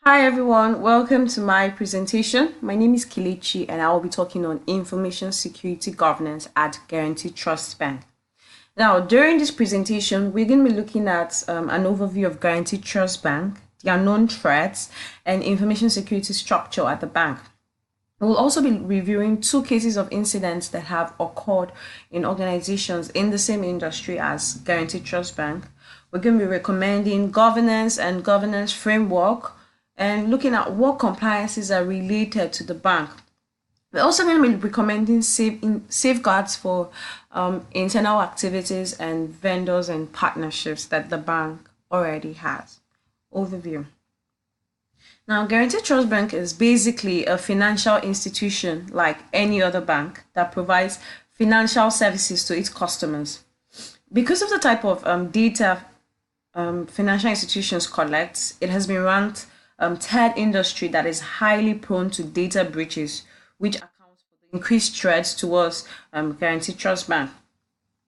Hi everyone, welcome to my presentation. My name is Kelechi and I will be talking on information security governance at Guaranty Trust Bank. Now, during this presentation, we're going to be looking at an overview of Guaranty Trust Bank, their known threats, and information security structure at the bank. We'll also be reviewing two cases of incidents that have occurred in organizations in the same industry as Guaranty Trust Bank. We're going to be recommending governance and governance framework and looking at what compliances are related to the bank. We're also going to be recommending safeguards for internal activities and vendors and partnerships that the bank already has. Overview. Now, Guaranty Trust Bank is basically a financial institution like any other bank that provides financial services to its customers. Because of the type of data financial institutions collect, it has been ranked third industry that is highly prone to data breaches, which accounts for the increased threats towards Guaranty Trust Bank.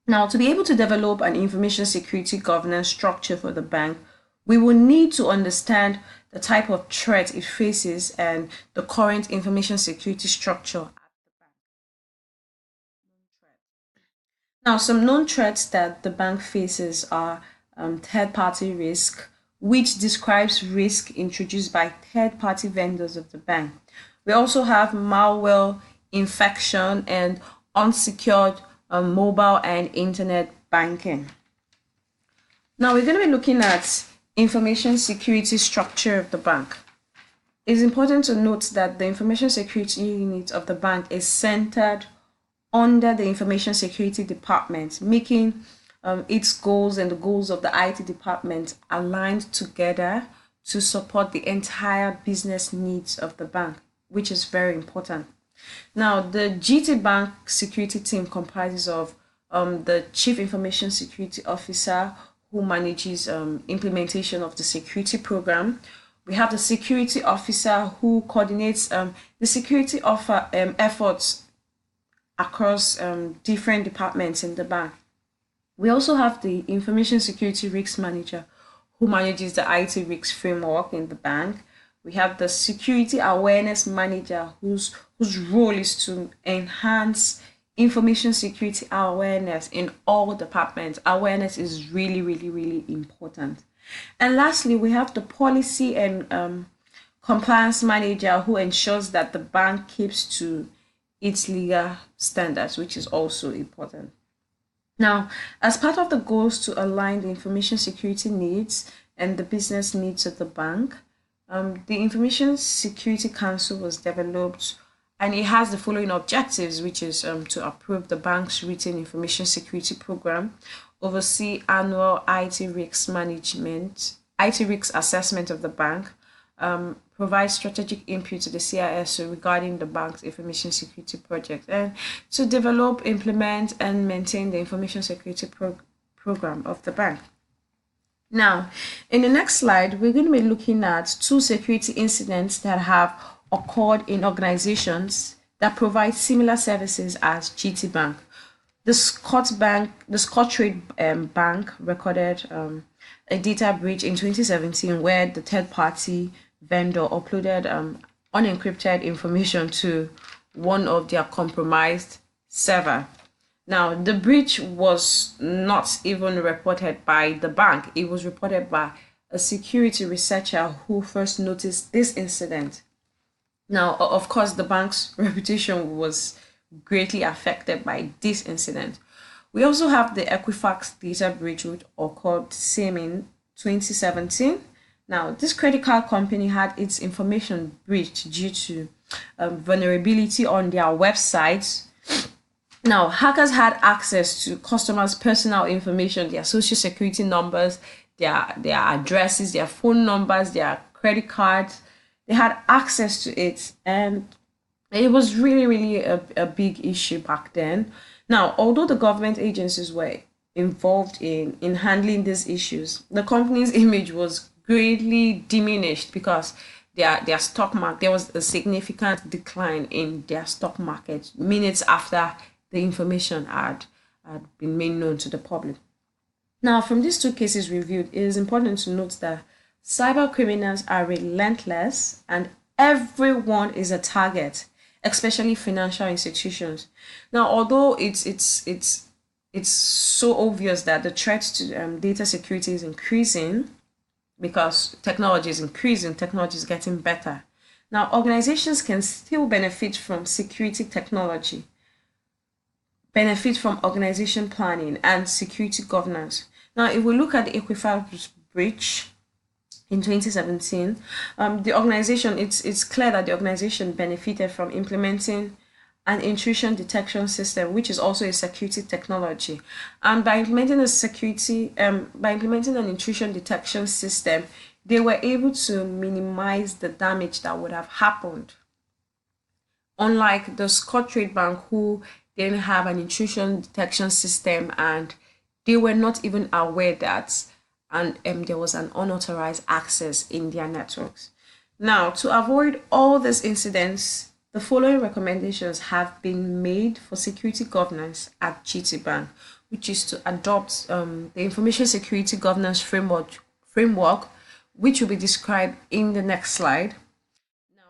Now, to be able to develop an information security governance structure for the bank, we will need to understand the type of threat it faces and the current information security structure at the bank. Now, some known threats that the bank faces are third-party risk, which describes risk introduced by third-party vendors of the bank. We also have malware infection and unsecured mobile and internet banking. Now we're going to be looking at information security structure of the bank. It's important to note that the information security unit of the bank is centered under the information security department, making its goals and the goals of the IT department aligned together to support the entire business needs of the bank, which is very important. Now, the GT Bank security team comprises of the Chief Information Security Officer who manages implementation of the security program. We have the Security Officer who coordinates the security efforts across different departments in the bank. We also have the Information Security Risk Manager who manages the IT risk framework in the bank. We have the Security Awareness Manager whose role is to enhance information security awareness in all departments. Awareness is really important. And lastly, we have the Policy and Compliance Manager who ensures that the bank keeps to its legal standards, which is also important. Now, as part of the goals to align the information security needs and the business needs of the bank, the Information Security Council was developed and it has the following objectives, which is to approve the bank's written information security program, oversee annual IT risk management, IT risk assessment of the bank, provide strategic input to the CISO regarding the bank's information security project, and to develop, implement, and maintain the information security program of the bank. Now, in the next slide, we're going to be looking at two security incidents that have occurred in organizations that provide similar services as GT Bank. The Scottrade Bank recorded a data breach in 2017 where the third-party vendor uploaded unencrypted information to one of their compromised server. Now, the breach was not even reported by the bank. It was reported by a security researcher who first noticed this incident. Now, of course, the bank's reputation was greatly affected by this incident. We also have the Equifax data breach, which occurred same in 2017. Now, this credit card company had its information breached due to vulnerability on their website. Now, hackers had access to customers' personal information, their social security numbers, their addresses, their phone numbers, their credit cards. They had access to it, and it was really a big issue back then. Now, although the government agencies were involved in handling these issues, the company's image was greatly diminished because their stock market, there was a significant decline in their stock market minutes after the information had been made known to the public. Now, from these two cases reviewed, it is important to note that Cyber criminals are relentless and everyone is a target, especially financial institutions. Now, although it's so obvious that the threat to data security is increasing because technology is increasing, technology is getting better. Now, organizations can still benefit from organization planning and security governance. Now, if we look at the Equifax breach in 2017, the organization, it's clear that the organization benefited from implementing an intrusion detection system, which is also a security technology. And by implementing an intrusion detection system, they were able to minimize the damage that would have happened. Unlike the Scottrade Bank, who didn't have an intrusion detection system and they were not even aware that and there was an unauthorized access in their networks. Now, to avoid all these incidents, the following recommendations have been made for security governance at GT Bank, which is to adopt the information security governance framework, which will be described in the next slide.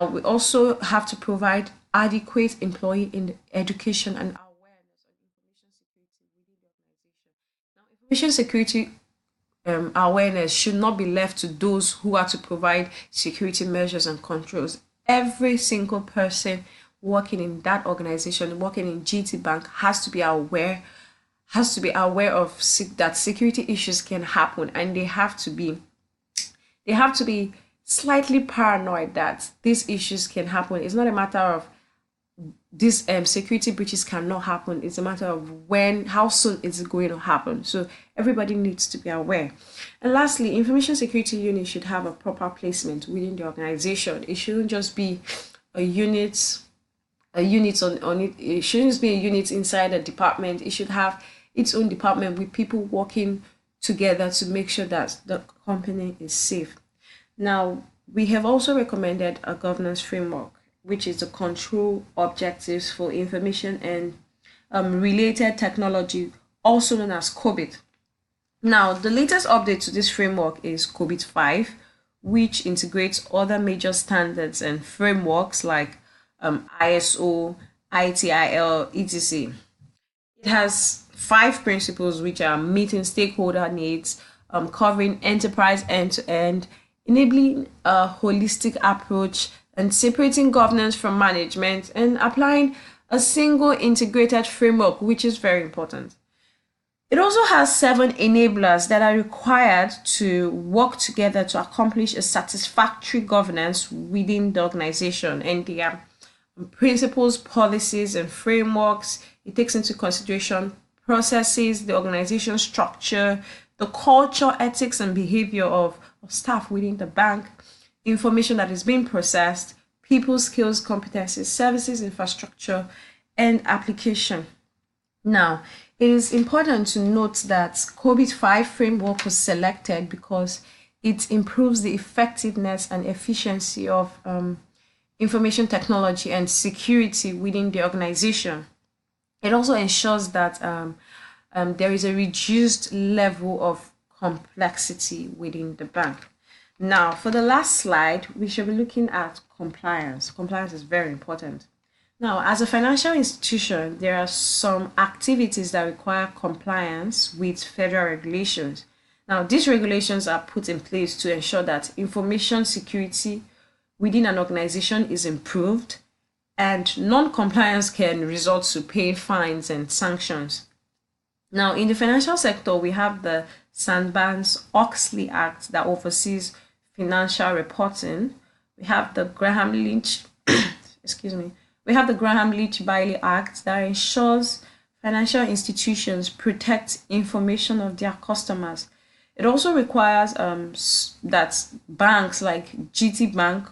Now, we also have to provide adequate employee in education and awareness on information security within the organization. Now, information security awareness should not be left to those who are to provide security measures and controls. Every single person working in that organization, working in GT Bank, has to be aware of that security issues can happen, and they have to be slightly paranoid that these issues can happen. It's not a matter of these security breaches cannot happen. It's a matter of how soon is it going to happen. So everybody needs to be aware. And lastly, information security unit should have a proper placement within the organization. It shouldn't just be a unit on it. It shouldn't just be a unit inside a department. It should have its own department with people working together to make sure that the company is safe. Now, we have also recommended a governance framework, which is the control objectives for information and related technology, also known as COBIT. Now, the latest update to this framework is COBIT 5, which integrates other major standards and frameworks like ISO, ITIL, etc. It has 5 principles, which are meeting stakeholder needs, covering enterprise end-to-end, enabling a holistic approach, and separating governance from management, and applying a single integrated framework, which is very important. It also has 7 enablers that are required to work together to accomplish a satisfactory governance within the organization, and they are principles, policies, and frameworks. It takes into consideration processes, the organization structure, the culture, ethics, and behavior of staff within the bank, information that is being processed, people, skills, competencies, services, infrastructure, and application. Now, it is important to note that COBIT 5 framework was selected because it improves the effectiveness and efficiency of information technology and security within the organization. It also ensures that there is a reduced level of complexity within the bank. Now, for the last slide, we should be looking at compliance. Compliance is very important. Now, as a financial institution, there are some activities that require compliance with federal regulations. Now, these regulations are put in place to ensure that information security within an organization is improved, and non-compliance can result to paying fines and sanctions. Now, in the financial sector, we have the Sarbanes-Oxley Act that oversees financial reporting. We have the Graham-Lynch, we have the Graham-Lynch-Bailey Act that ensures financial institutions protect information of their customers. It also requires that banks like GT Bank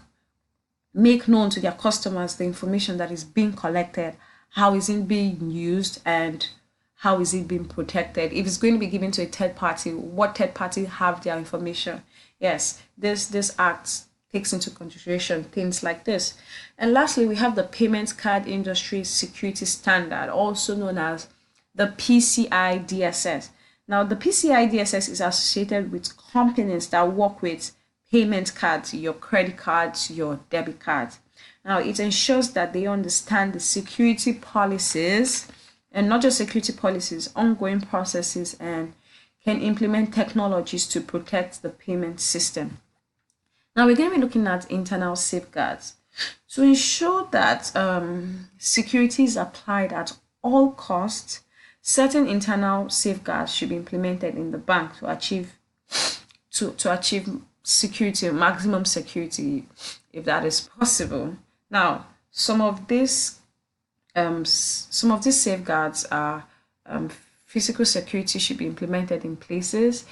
make known to their customers the information that is being collected, how is it being used, and how is it being protected. If it's going to be given to a third party, what third party have their information? Yes, this act takes into consideration things like this. And lastly, we have the Payment Card Industry Security Standard, also known as the PCI DSS. Now, the PCI DSS is associated with companies that work with payment cards, your credit cards, your debit cards. Now, it ensures that they understand the security policies, and not just security policies, ongoing processes, and can implement technologies to protect the payment system. Now, we're going to be looking at internal safeguards to ensure that security is applied at all costs. Certain internal safeguards should be implemented in the bank to achieve security, maximum security, if that is possible. Now, some of these safeguards are physical security should be implemented in places.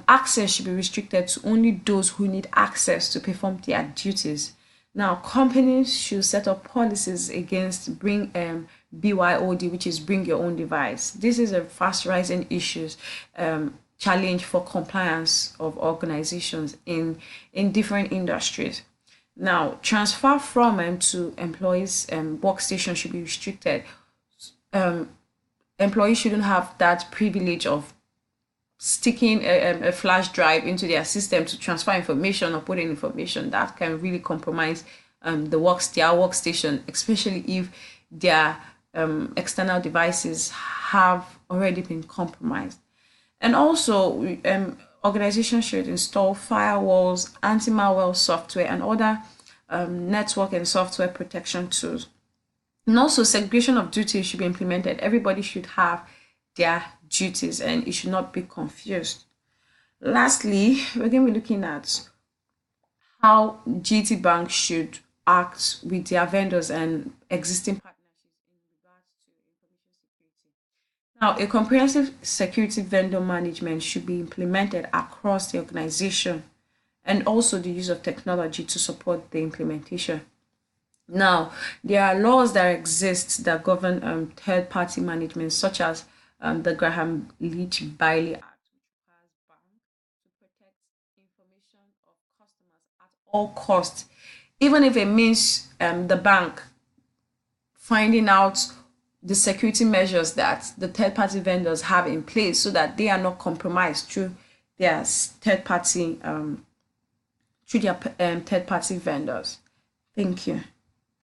Access should be restricted to only those who need access to perform their duties. Now, companies should set up policies against BYOD, which is bring your own device. This is a fast rising issue, challenge for compliance of organizations in different industries. Now, transfer from and to employees' workstation should be restricted. Employees shouldn't have that privilege of sticking a flash drive into their system to transfer information or put in information. That can really compromise their workstation, especially if their external devices have already been compromised. And also, organizations should install firewalls, anti-malware software, and other network and software protection tools. And also, segregation of duties should be implemented. Everybody should have their duties and it should not be confused. Lastly, we're going to be looking at how GT Bank should act with their vendors and existing partnerships in regards to information security. Now, a comprehensive security vendor management should be implemented across the organization, and also the use of technology to support the implementation. Now, there are laws that exist that govern third-party management, such as the Graham Leach Bailey Act, which requires banks to protect information of customers at all costs, even if it means the bank finding out the security measures that the third-party vendors have in place so that they are not compromised through their third-party vendors. Thank you.